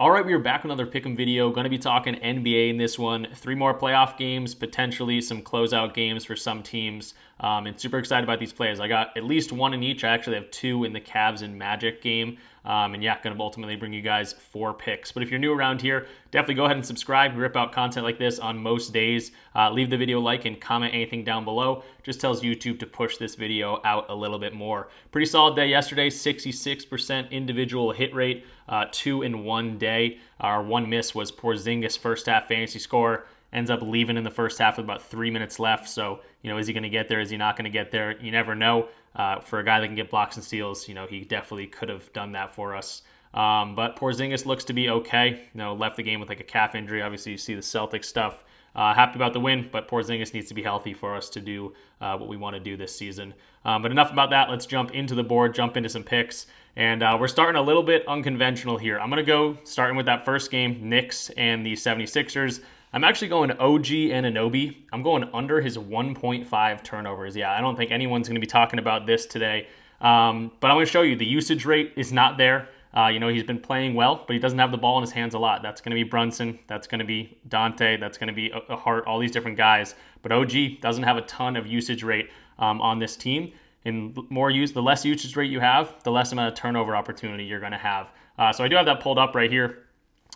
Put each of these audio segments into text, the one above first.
All right, we are back with another Pick'em video. Going to be talking NBA in this one. 3 more playoff games, potentially some closeout games for some teams. And super excited about these plays. I got at least 1 in each. I actually have 2 in the Cavs and Magic game. And yeah, going to ultimately bring you guys 4 picks. But if you're new around here, definitely go ahead and subscribe. We rip out content like this on most days. Leave the video a like and comment anything down below. Just tells YouTube to push this video out a little bit more. Pretty solid day yesterday, 66% individual hit rate, 2 in 1 day. Our one miss was Porzingis' first half fantasy score. Ends up leaving in the first half with about 3 minutes left. So, is he going to get there? Is he not going to get there? You never know. For a guy that can get blocks and steals, he definitely could have done that for us. But Porzingis looks to be okay. Left the game with like a calf injury. Obviously, you see the Celtics stuff. Happy about the win, but Porzingis needs to be healthy for us to do what we want to do this season. But enough about that. Let's jump into the board, jump into some picks. And we're starting a little bit unconventional here. I'm going to go starting with that first game, Knicks and the 76ers. I'm actually going OG Anunoby. I'm going under his 1.5 turnovers. Yeah, I don't think anyone's going to be talking about this today. But I'm going to show you the usage rate is not there. He's been playing well, but he doesn't have the ball in his hands a lot. That's going to be Brunson. That's going to be Dante. That's going to be a Hart, all these different guys. But OG doesn't have a ton of usage rate on this team. And the less usage rate you have, the less amount of turnover opportunity you're going to have. So I do have that pulled up right here.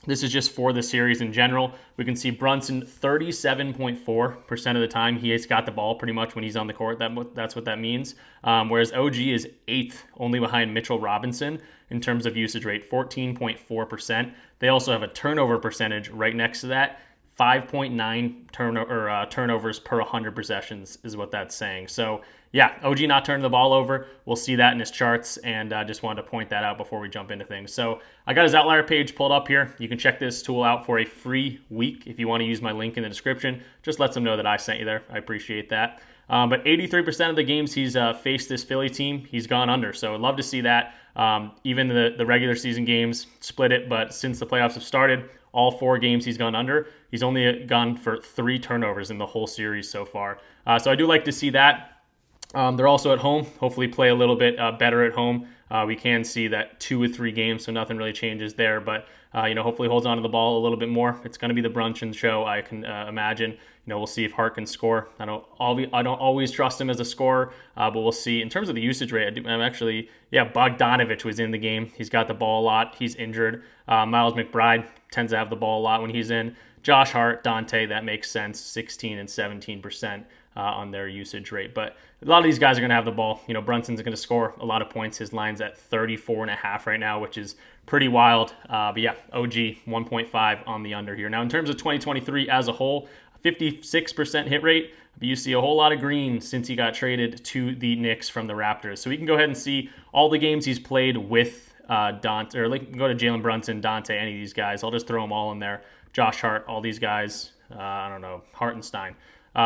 This is just for the series in general. We can see Brunson 37.4% of the time he has got the ball pretty much when he's on the court. That's what that means. Whereas OG is 8th, only behind Mitchell Robinson in terms of usage rate, 14.4%. They also have a turnover percentage right next to that. 5.9 turnovers per 100 possessions is what that's saying. So, yeah, OG not turning the ball over. We'll see that in his charts, and just wanted to point that out before we jump into things. So I got his outlier page pulled up here. You can check this tool out for a free week if you want to use my link in the description. Just lets them know that I sent you there. I appreciate that. But 83% of the games he's faced this Philly team, he's gone under. So I'd love to see that. Even the regular season games split it, but since the playoffs have started, all 4 games he's gone under. He's only gone for 3 turnovers in the whole series so far. So I do like to see that. They're also at home. Hopefully play a little bit better at home. We can see that 2 or 3 games, so nothing really changes there. But, hopefully holds on to the ball a little bit more. It's going to be the Brunson show, I can imagine. We'll see if Hart can score. I don't always trust him as a scorer, but we'll see. In terms of the usage rate, Bogdanovich was in the game. He's got the ball a lot. He's injured. Miles McBride tends to have the ball a lot when he's in. Josh Hart, Dante, that makes sense, 16 and 17% on their usage rate. But a lot of these guys are going to have the ball. Brunson's going to score a lot of points. His line's at 34.5 right now, which is pretty wild. But yeah, OG 1.5 on the under here. Now, in terms of 2023 as a whole, 56% hit rate. But you see a whole lot of green since he got traded to the Knicks from the Raptors. So we can go ahead and see all the games he's played with Dante, or go to Jalen Brunson, Dante, any of these guys. I'll just throw them all in there. Josh Hart, all these guys. Hartenstein.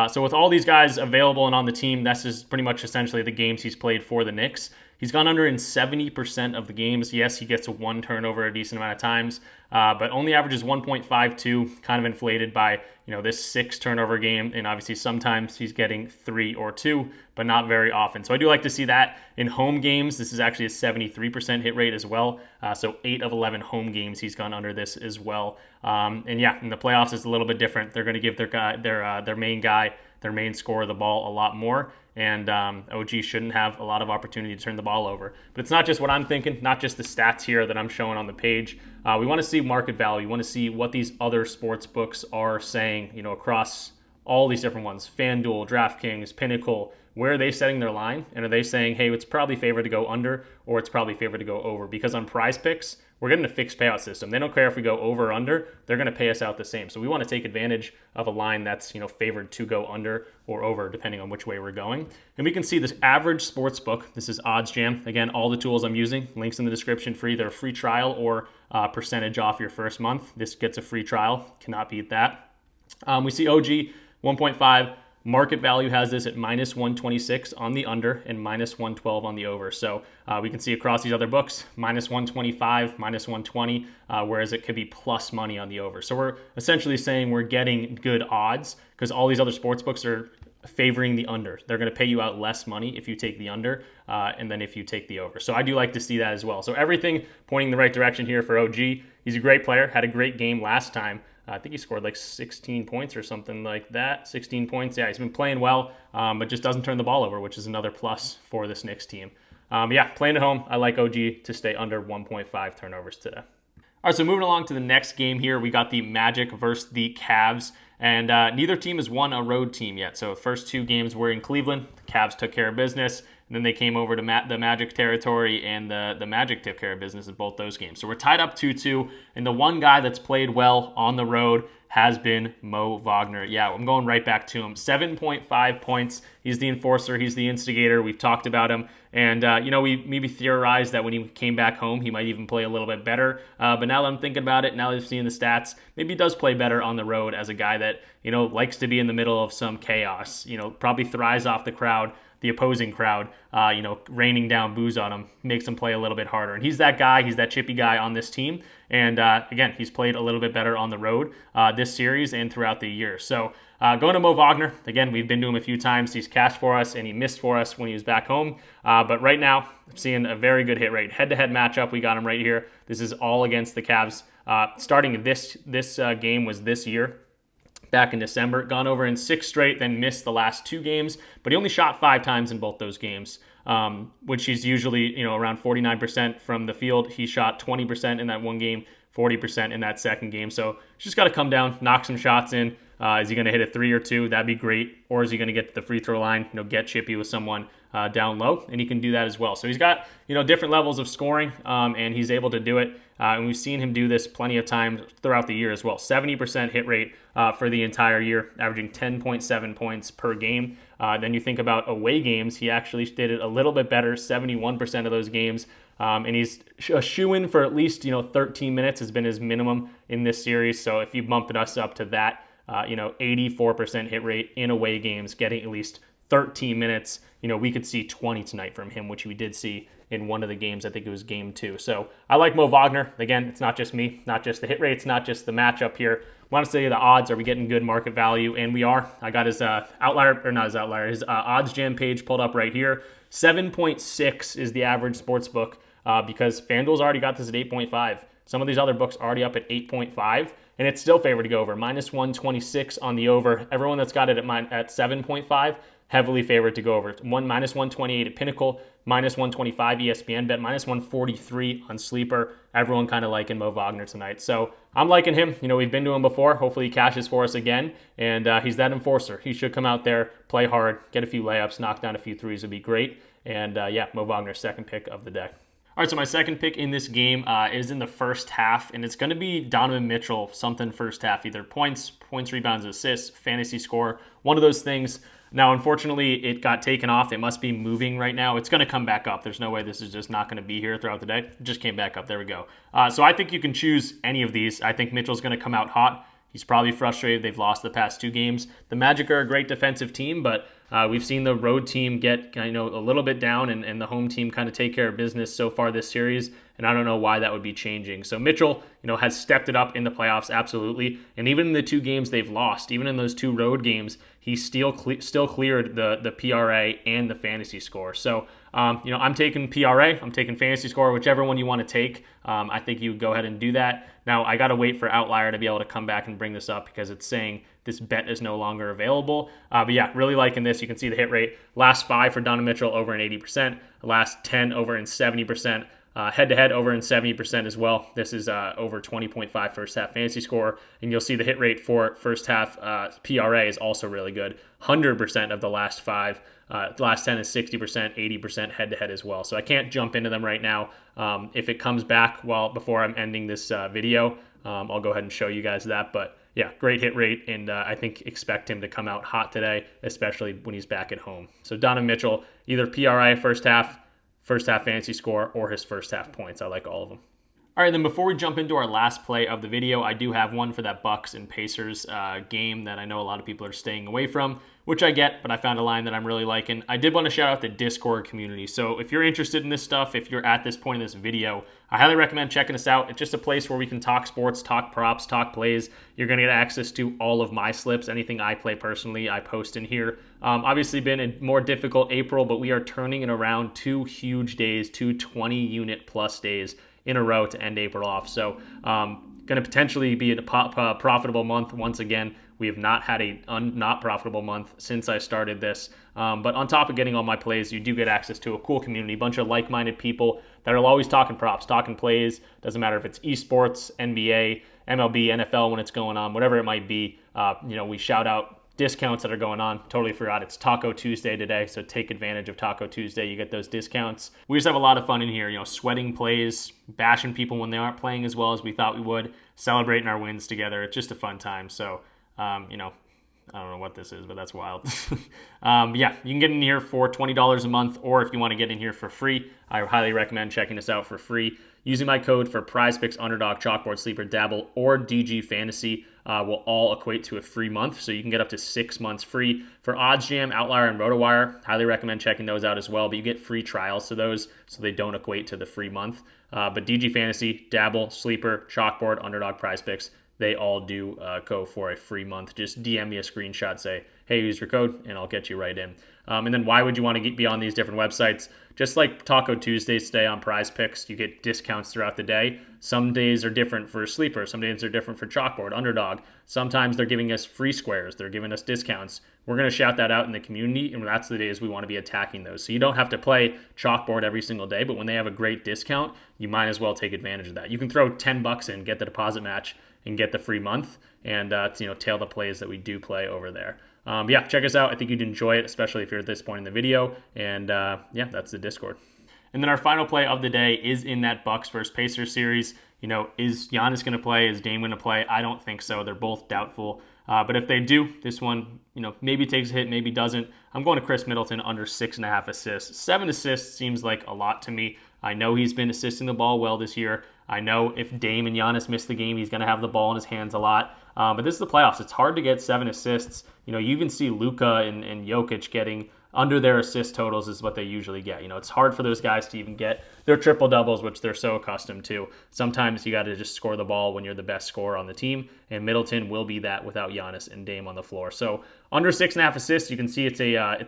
So with all these guys available and on the team, that's just pretty much essentially the games he's played for the Knicks. He's gone under in 70% of the games. Yes, he gets 1 turnover a decent amount of times, but only averages 1.52, kind of inflated by this 6 turnover game. And obviously sometimes he's getting 3 or 2, but not very often. So I do like to see that in home games. This is actually a 73% hit rate as well. So 8 of 11 home games he's gone under this as well. And yeah, in the playoffs it's a little bit different. They're going to give their main guy, their main scorer, the ball a lot more. And OG shouldn't have a lot of opportunity to turn the ball over. But it's not just what I'm thinking, not just the stats here that I'm showing on the page. We want to see market value. We want to see what these other sports books are saying, across all these different ones. FanDuel, DraftKings, Pinnacle. Where are they setting their line? And are they saying, hey, it's probably favored to go under or it's probably favored to go over? Because on PrizePicks, we're getting a fixed payout system. They don't care if we go over or under. They're going to pay us out the same. So we want to take advantage of a line that's favored to go under or over, depending on which way we're going. And we can see this average sports book. This is OddsJam. Again, all the tools I'm using, links in the description for either a free trial or percentage off your first month. This gets a free trial. Cannot beat that. We see OG 1.5. Market value has this at minus 126 on the under and minus 112 on the over. So we can see across these other books, minus 125, minus 120, whereas it could be plus money on the over. So we're essentially saying we're getting good odds because all these other sports books are favoring the under. They're going to pay you out less money if you take the under and then if you take the over. So I do like to see that as well. So everything pointing the right direction here for OG. He's a great player, had a great game last time. I think he scored like 16 points or something like that. 16 points. Yeah, he's been playing well, but just doesn't turn the ball over, which is another plus for this Knicks team. Yeah, playing at home, I like OG to stay under 1.5 turnovers today. All right, so moving along to the next game here, we got the Magic versus the Cavs. And neither team has won a road team yet. So the first 2 games were in Cleveland. The Cavs took care of business. And then they came over to the Magic territory, and the Magic took care of business in both those games. So we're tied up 2-2. And the one guy that's played well on the road has been Mo Wagner. Yeah, I'm going right back to him. 7.5 points. He's the enforcer. He's the instigator. We've talked about him. And, we maybe theorized that when he came back home, he might even play a little bit better. But now that I'm thinking about it, now that I've seen the stats, maybe he does play better on the road as a guy that, likes to be in the middle of some chaos. Probably thrives off the crowd. The opposing crowd, raining down booze on him, makes him play a little bit harder. And he's that guy. He's that chippy guy on this team. And again, he's played a little bit better on the road this series and throughout the year. So going to Mo Wagner. Again, we've been to him a few times. He's cashed for us, and he missed for us when he was back home. But right now, I'm seeing a very good hit rate. Head-to-head matchup, we got him right here. This is all against the Cavs. Starting this game was this year. Back in December, gone over in 6 straight, then missed the last 2 games, but he only shot 5 times in both those games, which he's usually, around 49% from the field. He shot 20% in that one game, 40% in that second game. So he's just got to come down, knock some shots in. Is he going to hit a 3 or 2? That'd be great. Or is he going to get to the free throw line, get chippy with someone down low? And he can do that as well. So he's got, different levels of scoring, and he's able to do it. And we've seen him do this plenty of times throughout the year as well. 70% hit rate for the entire year, averaging 10.7 points per game. Then you think about away games, he actually did it a little bit better, 71% of those games. And he's a shoo-in for at least, 13 minutes has been his minimum in this series. So if you bumped us up to that, 84% hit rate in away games, getting at least 13 minutes, we could see 20 tonight from him, which we did see in one of the games. I think it was game 2. So I like Mo Wagner. Again, it's not just me, not just the hit rates, not just the matchup here. I want to say the odds. Are we getting good market value? And we are. I got his his odds jam page pulled up right here. 7.6 is the average sports book because FanDuel's already got this at 8.5. Some of these other books already up at 8.5, and it's still favored to go over. Minus 126 on the over. Everyone that's got it at 7.5, heavily favored to go over. Minus 128 at Pinnacle, minus 125 ESPN bet, minus 143 on Sleeper. Everyone kind of liking Mo Wagner tonight. So I'm liking him. We've been to him before. Hopefully he cashes for us again. And he's that enforcer. He should come out there, play hard, get a few layups, knock down a few threes would be great. And Mo Wagner, second pick of the day. All right, so my second pick in this game is in the first half, and it's going to be Donovan Mitchell, something first half, either points, rebounds, assists, fantasy score, one of those things. Now, unfortunately, it got taken off. It must be moving right now. It's going to come back up. There's no way this is just not going to be here throughout the day. It just came back up. There we go. So I think you can choose any of these. I think Mitchell's going to come out hot. He's probably frustrated. They've lost the past 2 games. The Magic are a great defensive team, but we've seen the road team get a little bit down and the home team kind of take care of business so far this series, and I don't know why that would be changing. So Mitchell, has stepped it up in the playoffs, absolutely. And even in the 2 games they've lost, even in those 2 road games, he still cleared the PRA and the fantasy score. So, I'm taking PRA, I'm taking fantasy score, whichever one you want to take. I think you go ahead and do that. Now, I got to wait for Outlier to be able to come back and bring this up because it's saying this bet is no longer available. But yeah, really liking this. You can see the hit rate. Last 5 for Donovan Mitchell over in 80%. The last 10 over in 70%. Head-to-head over in 70% as well. This is over 20.5 first half fantasy score. And you'll see the hit rate for first half PRA is also really good. 100% of the last 5. The last 10 is 60%, 80% head-to-head as well. So I can't jump into them right now. If it comes back before I'm ending this video, I'll go ahead and show you guys that. But yeah, great hit rate, and I think expect him to come out hot today, especially when he's back at home. So Donovan Mitchell, either PRA first half fantasy score, or his first half points. I like all of them. All right, then before we jump into our last play of the video, I do have one for that Bucks and Pacers game that I know a lot of people are staying away from, which I get, but I found a line that I'm really liking. I did want to shout out the Discord community. So if you're interested in this stuff, if you're at this point in this video, I highly recommend checking us out. It's just a place where we can talk sports, talk props, talk plays. You're going to get access to all of my slips. Anything I play personally, I post in here. Obviously been a more difficult April, but we are turning it around 2 huge days, 2 20-unit plus days in a row to end April off. So going to potentially be a profitable month once again. We have not had a not profitable month since I started this. But on top of getting all my plays, you do get access to a cool community, a bunch of like-minded people that are always talking props, talking plays. Doesn't matter if it's esports, NBA, MLB, NFL when it's going on, whatever it might be. We shout out discounts that are going on. Totally forgot it's Taco Tuesday today, so take advantage of Taco Tuesday. You get those discounts. We just have a lot of fun in here, sweating plays, bashing people when they aren't playing as well as we thought we would, celebrating our wins together. It's just a fun time. So, I don't know what this is, but that's wild. You can get in here for $20 a month, or if you want to get in here for free, I highly recommend checking this out for free. Using my code for PrizePicks, Underdog, Chalkboard, Sleeper, Dabble, or DG Fantasy will all equate to a free month, so you can get up to 6 months free. For OddsJam, Outlier, and RotoWire, highly recommend checking those out as well, but you get free trials to those, so they don't equate to the free month. But DG Fantasy, Dabble, Sleeper, Chalkboard, Underdog, PrizePicks, they all do go for a free month. Just DM me a screenshot, say, hey, use your code, and I'll get you right in. And then why would you want to be on these different websites? Just like Taco Tuesdays today on PrizePicks, you get discounts throughout the day. Some days are different for Sleeper. Some days are different for Chalkboard, Underdog. Sometimes they're giving us free squares. They're giving us discounts. We're going to shout that out in the community, and that's the days we want to be attacking those. So you don't have to play Chalkboard every single day, but when they have a great discount, you might as well take advantage of that. You can throw $10 in, get the deposit match, and get the free month, and tail the plays that we do play over there. Check us out. I think you'd enjoy it, especially if you're at this point in the video. And that's the Discord. And then our final play of the day is in that Bucks versus Pacers series. Is Giannis going to play? Is Dame going to play? I don't think so. They're both doubtful. But if they do, this one, maybe takes a hit, maybe doesn't. I'm going to Chris Middleton under 6.5 assists. 7 assists seems like a lot to me. I know he's been assisting the ball well this year. I know if Dame and Giannis miss the game, he's going to have the ball in his hands a lot. But this is the playoffs. It's hard to get 7 assists. You even see Luka and Jokic getting under their assist totals is what they usually get. It's hard for those guys to even get their triple doubles, which they're so accustomed to. Sometimes you got to just score the ball when you're the best scorer on the team, and Middleton will be that without Giannis and Dame on the floor. So under 6.5 assists, you can see it's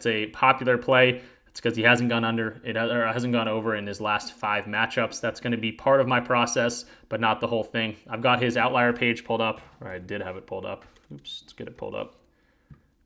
a popular play. It's because he hasn't gone over in his last 5 matchups. That's going to be part of my process, but not the whole thing. I've got his outlier page pulled up, or I did have it pulled up. Oops, let's get it pulled up.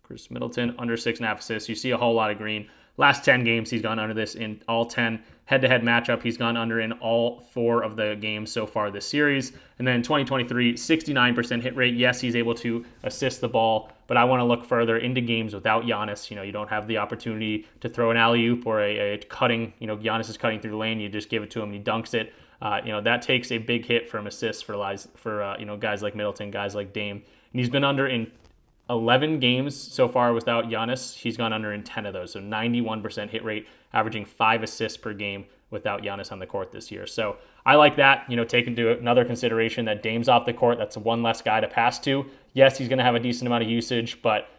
Chris Middleton, under 6.5 assists. You see a whole lot of green. Last 10 games, he's gone under this in all 10. Head-to-head matchup, he's gone under in all 4 of the games so far this series. And then 2023, 69% hit rate. Yes, he's able to assist the ball, but I want to look further into games without Giannis. You don't have the opportunity to throw an alley-oop or a cutting. Giannis is cutting through the lane. You just give it to him, he dunks it. That takes a big hit from assists for guys like Middleton, guys like Dame. And he's been under in 11 games so far without Giannis. He's gone under in 10 of those. So 91% hit rate, averaging 5 assists per game without Giannis on the court this year. So I like that, take into another consideration that Dame's off the court. That's one less guy to pass to. Yes, he's going to have a decent amount of usage, but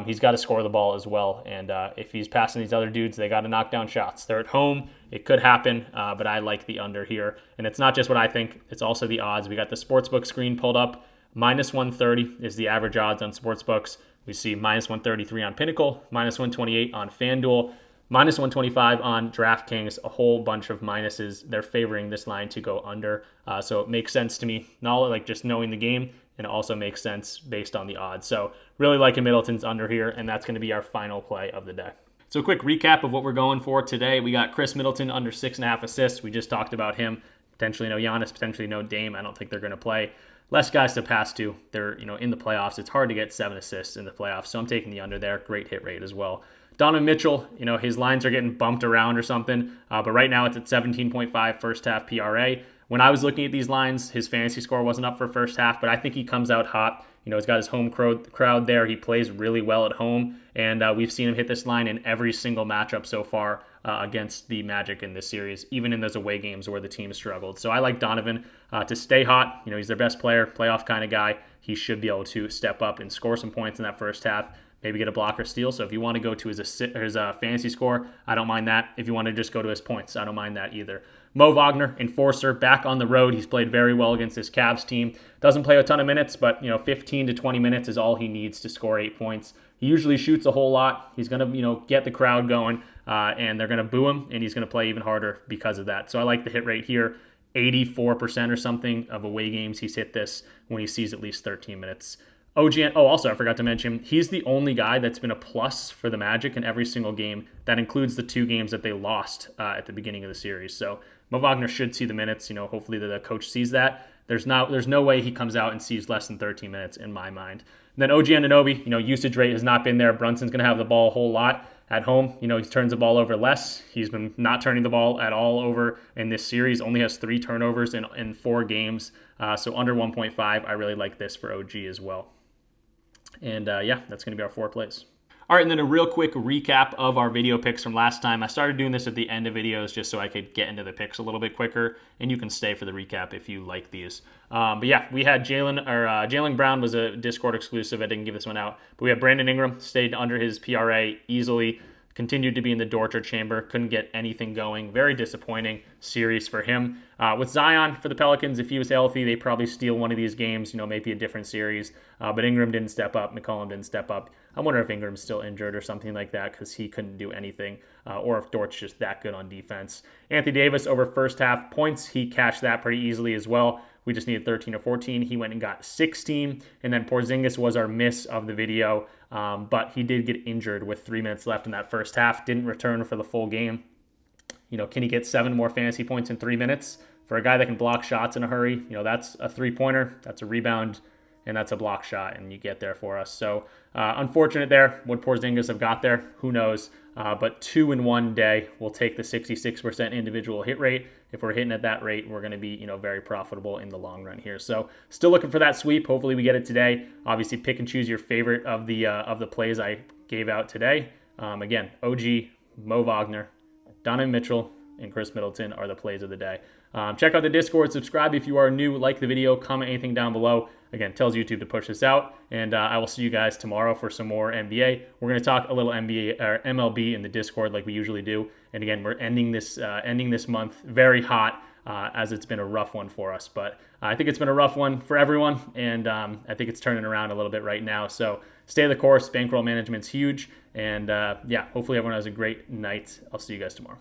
he's got to score the ball as well. And if he's passing these other dudes, they got to knock down shots. They're at home. It could happen, but I like the under here. And it's not just what I think. It's also the odds. We got the sportsbook screen pulled up. Minus 130 is the average odds on sportsbooks. We see minus 133 on Pinnacle, minus 128 on FanDuel, minus 125 on DraftKings, a whole bunch of minuses. They're favoring this line to go under. So it makes sense to me, not like just knowing the game, and it also makes sense based on the odds. So really liking Middleton's under here, and that's going to be our final play of the day. So a quick recap of what we're going for today. We got Chris Middleton under 6.5 assists. We just talked about him. Potentially no Giannis, potentially no Dame. I don't think they're going to play. Less guys to pass to. They're, in the playoffs. It's hard to get 7 assists in the playoffs, so I'm taking the under there. Great hit rate as well. Donovan Mitchell, his lines are getting bumped around or something, but right now it's at 17.5 first half PRA. When I was looking at these lines, his fantasy score wasn't up for first half, but I think he comes out hot. He's got his home crowd there. He plays really well at home, and we've seen him hit this line in every single matchup so far against the Magic in this series, even in those away games where the team struggled. So I like Donovan to stay hot. He's their best player, playoff kind of guy. He should be able to step up and score some points in that first half, maybe get a block or steal. So if you want to go to his fantasy score, I don't mind that. If you want to just go to his points, I don't mind that either. Mo Wagner, enforcer, back on the road. He's played very well against this Cavs team. Doesn't play a ton of minutes, but 15 to 20 minutes is all he needs to score 8 points. He usually shoots a whole lot. He's going to get the crowd going, and they're going to boo him, and he's going to play even harder because of that. So I like the hit rate here. 84% or something of away games he's hit this when he sees at least 13 minutes. Also, I forgot to mention, he's the only guy that's been a plus for the Magic in every single game. That includes the 2 games that they lost at the beginning of the series. So Mo Wagner should see the minutes. Hopefully the coach sees that. There's no way he comes out and sees less than 13 minutes in my mind. And then OG Anunoby, usage rate has not been there. Brunson's going to have the ball a whole lot at home. He turns the ball over less. He's been not turning the ball at all over in this series. Only has 3 turnovers in 4 games. So under 1.5, I really like this for OG as well. And that's going to be our 4 plays. All right, and then a real quick recap of our video picks from last time. I started doing this at the end of videos just so I could get into the picks a little bit quicker, and you can stay for the recap if you like these. We had Jaylen Brown was a Discord exclusive. I didn't give this one out. But we had Brandon Ingram, stayed under his PRA easily, continued to be in the torture chamber, couldn't get anything going. Very disappointing series for him. With Zion for the Pelicans, if he was healthy, they probably steal one of these games, maybe a different series. But Ingram didn't step up. McCollum didn't step up. I wonder if Ingram's still injured or something like that because he couldn't do anything, or if Dort's just that good on defense. Anthony Davis over first half points. He cashed that pretty easily as well. We just needed 13 or 14. He went and got 16. And then Porzingis was our miss of the video, but he did get injured with 3 minutes left in that first half. Didn't return for the full game. Can he get 7 more fantasy points in 3 minutes? For a guy that can block shots in a hurry, that's a 3-pointer, that's a rebound, and that's a block shot, and you get there for us. So unfortunate there. Would Porzingis have got there? Who knows? But 2 in 1 day, we'll take the 66% individual hit rate. If we're hitting at that rate, we're going to be very profitable in the long run here. So still looking for that sweep. Hopefully we get it today. Obviously pick and choose your favorite of the plays I gave out today. Again, OG, Mo Wagner, Donovan Mitchell, and Chris Middleton are the plays of the day. Check out the Discord, subscribe if you are new, like the video, comment anything down below. Again, tells YouTube to push this out, and I will see you guys tomorrow for some more NBA. We're going to talk a little NBA or MLB in the Discord like we usually do. And again, we're ending this month very hot, as it's been a rough one for us. But I think it's been a rough one for everyone, and I think it's turning around a little bit right now. So stay the course. Bankroll management's huge, and hopefully everyone has a great night. I'll see you guys tomorrow.